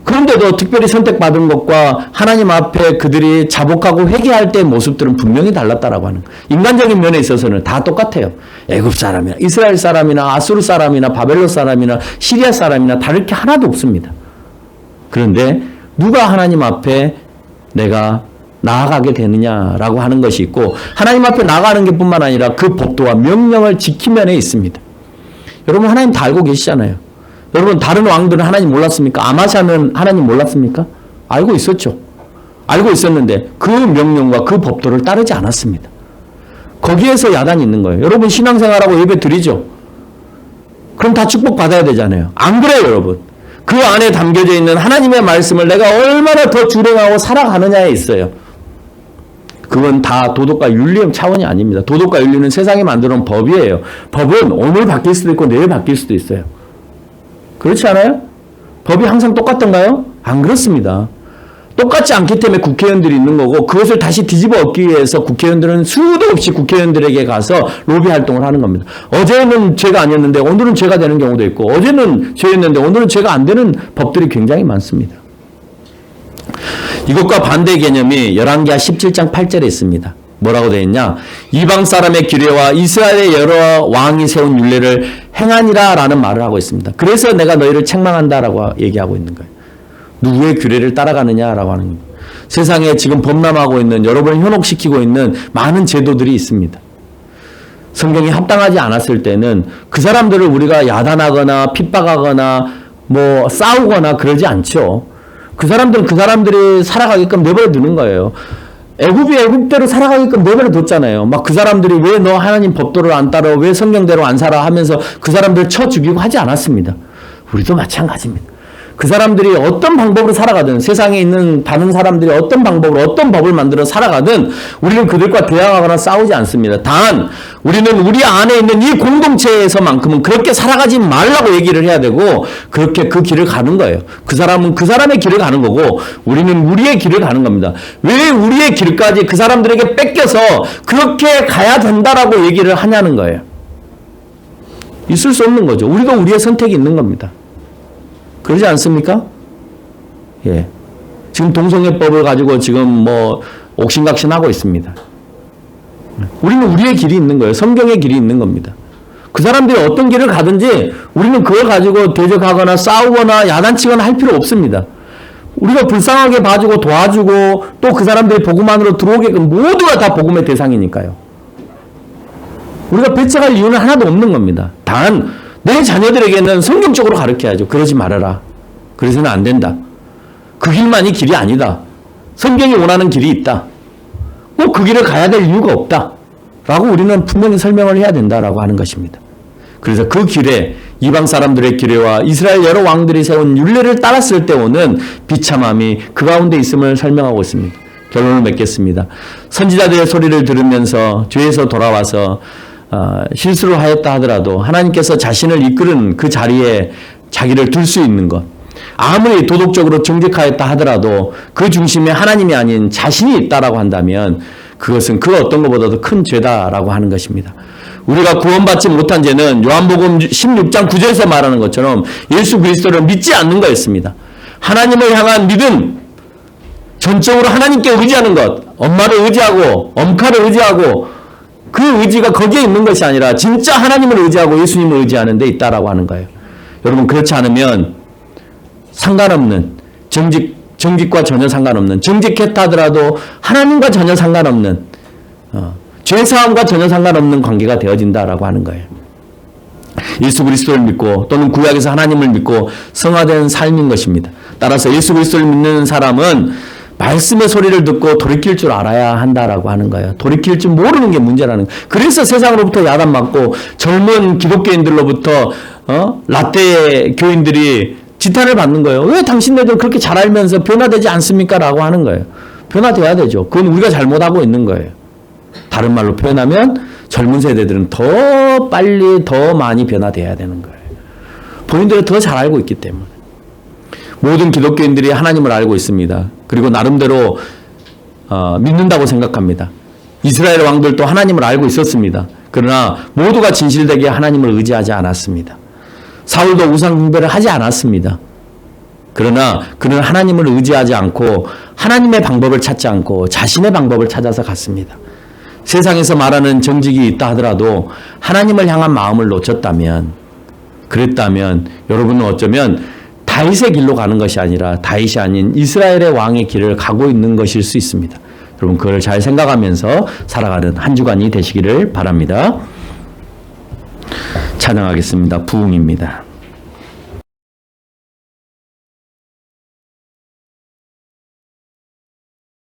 그런데도 특별히 선택받은 것과 하나님 앞에 그들이 자복하고 회개할 때의 모습들은 분명히 달랐다라고 하는 거예요. 인간적인 면에 있어서는 다 똑같아요. 애굽 사람이나 이스라엘 사람이나 아수르 사람이나 바벨론 사람이나 시리아 사람이나 다를 게 하나도 없습니다. 그런데 누가 하나님 앞에 내가 나아가게 되느냐라고 하는 것이 있고 하나님 앞에 나아가는 게 뿐만 아니라 그 법도와 명령을 지키면에 있습니다. 여러분 하나님 다 알고 계시잖아요. 여러분 다른 왕들은 하나님 몰랐습니까? 아마샤는 하나님 몰랐습니까? 알고 있었죠. 알고 있었는데 그 명령과 그 법도를 따르지 않았습니다. 거기에서 야단이 있는 거예요. 여러분 신앙생활하고 예배 드리죠. 그럼 다 축복받아야 되잖아요. 안 그래요 여러분. 그 안에 담겨져 있는 하나님의 말씀을 내가 얼마나 더 주행하고 살아가느냐에 있어요. 그건 다 도덕과 윤리의 차원이 아닙니다. 도덕과 윤리는 세상에 만들어 놓은 법이에요. 법은 오늘 바뀔 수도 있고 내일 바뀔 수도 있어요. 그렇지 않아요? 법이 항상 똑같던가요? 안 그렇습니다. 똑같지 않기 때문에 국회의원들이 있는 거고 그것을 다시 뒤집어 엎기 위해서 국회의원들은 수도 없이 국회의원들에게 가서 로비 활동을 하는 겁니다. 어제는 죄가 아니었는데 오늘은 죄가 되는 경우도 있고 어제는 죄였는데 오늘은 죄가 안 되는 법들이 굉장히 많습니다. 이것과 반대 개념이 열왕기하 17장 8절에 있습니다. 뭐라고 되어 있냐? 이방 사람의 규례와 이스라엘의 여러 왕이 세운 율례를 행하니라 라는 말을 하고 있습니다. 그래서 내가 너희를 책망한다라고 얘기하고 있는 거예요. 누구의 규례를 따라가느냐라고 하는 겁니다. 세상에 지금 범람하고 있는 여러분을 현혹시키고 있는 많은 제도들이 있습니다. 성경이 합당하지 않았을 때는 그 사람들을 우리가 야단하거나 핍박하거나 뭐 싸우거나 그러지 않죠. 그 사람들은 그 사람들이 살아가게끔 내버려 두는 거예요. 애굽이 애굽대로 살아가게끔 내버려 뒀잖아요. 막 그 사람들이 왜 너 하나님 법도를 안 따라 왜 성경대로 안 살아 하면서 그 사람들 쳐 죽이고 하지 않았습니다. 우리도 마찬가지입니다. 그 사람들이 어떤 방법으로 살아가든 세상에 있는 다른 사람들이 어떤 방법으로 어떤 법을 만들어 살아가든 우리는 그들과 대항하거나 싸우지 않습니다. 단 우리는 우리 안에 있는 이 공동체에서만큼은 그렇게 살아가지 말라고 얘기를 해야 되고 그렇게 그 길을 가는 거예요. 그 사람은 그 사람의 길을 가는 거고 우리는 우리의 길을 가는 겁니다. 왜 우리의 길까지 그 사람들에게 뺏겨서 그렇게 가야 된다라고 얘기를 하냐는 거예요. 있을 수 없는 거죠. 우리도 우리의 선택이 있는 겁니다. 그러지 않습니까? 예. 지금 동성애법을 가지고 지금 뭐 옥신각신하고 있습니다. 우리는 우리의 길이 있는 거예요. 성경의 길이 있는 겁니다. 그 사람들이 어떤 길을 가든지 우리는 그걸 가지고 대적하거나 싸우거나 야단치거나 할 필요 없습니다. 우리가 불쌍하게 봐주고 도와주고 또 그 사람들이 복음 안으로 들어오게끔 모두가 다 복음의 대상이니까요. 우리가 배척할 이유는 하나도 없는 겁니다. 단 내 자녀들에게는 성경적으로 가르쳐야죠. 그러지 말아라. 그래서는 안 된다. 그 길만이 길이 아니다. 성경이 원하는 길이 있다. 꼭 그 길을 가야 될 이유가 없다. 라고 우리는 분명히 설명을 해야 된다라고 하는 것입니다. 그래서 그 길에 이방 사람들의 규례와 이스라엘 여러 왕들이 세운 율례를 따랐을 때 오는 비참함이 그 가운데 있음을 설명하고 있습니다. 결론을 맺겠습니다. 선지자들의 소리를 들으면서 죄에서 돌아와서 실수를 하였다 하더라도 하나님께서 자신을 이끄는 그 자리에 자기를 둘 수 있는 것, 아무리 도덕적으로 정직하였다 하더라도 그 중심에 하나님이 아닌 자신이 있다라고 한다면 그것은 그 어떤 것보다도 큰 죄다라고 하는 것입니다. 우리가 구원받지 못한 죄는 요한복음 16장 9절에서 말하는 것처럼 예수 그리스도를 믿지 않는 거였습니다. 하나님을 향한 믿음, 전적으로 하나님께 의지하는 것, 엄마를 의지하고 엄카를 의지하고 그 의지가 거기에 있는 것이 아니라 진짜 하나님을 의지하고 예수님을 의지하는 데 있다라고 하는 거예요. 여러분 그렇지 않으면 상관없는 정직과 전혀 상관없는 정직했다 하더라도 하나님과 전혀 상관없는 죄사함과 전혀 상관없는 관계가 되어진다라고 하는 거예요. 예수 그리스도를 믿고 또는 구약에서 하나님을 믿고 성화된 삶인 것입니다. 따라서 예수 그리스도를 믿는 사람은 말씀의 소리를 듣고 돌이킬 줄 알아야 한다라고 하는 거예요. 돌이킬 줄 모르는 게 문제라는 거예요. 그래서 세상으로부터 야단맞고 젊은 기독교인들로부터 라떼 교인들이 지탄을 받는 거예요. 왜 당신네들 그렇게 잘 알면서 변화되지 않습니까? 라고 하는 거예요. 변화돼야 되죠. 그건 우리가 잘못하고 있는 거예요. 다른 말로 표현하면 젊은 세대들은 더 빨리 더 많이 변화돼야 되는 거예요. 본인들은 더 잘 알고 있기 때문에. 모든 기독교인들이 하나님을 알고 있습니다. 그리고 나름대로 믿는다고 생각합니다. 이스라엘 왕들도 하나님을 알고 있었습니다. 그러나 모두가 진실되게 하나님을 의지하지 않았습니다. 사울도 우상 숭배를 하지 않았습니다. 그러나 그는 하나님을 의지하지 않고 하나님의 방법을 찾지 않고 자신의 방법을 찾아서 갔습니다. 세상에서 말하는 정직이 있다 하더라도 하나님을 향한 마음을 놓쳤다면, 그랬다면 여러분은 어쩌면 다윗의 길로 가는 것이 아니라 다윗이 아닌 이스라엘의 왕의 길을 가고 있는 것일 수 있습니다. 여러분 그걸 잘 생각하면서 살아가는 한 주간이 되시기를 바랍니다. 찬양하겠습니다. 부흥입니다.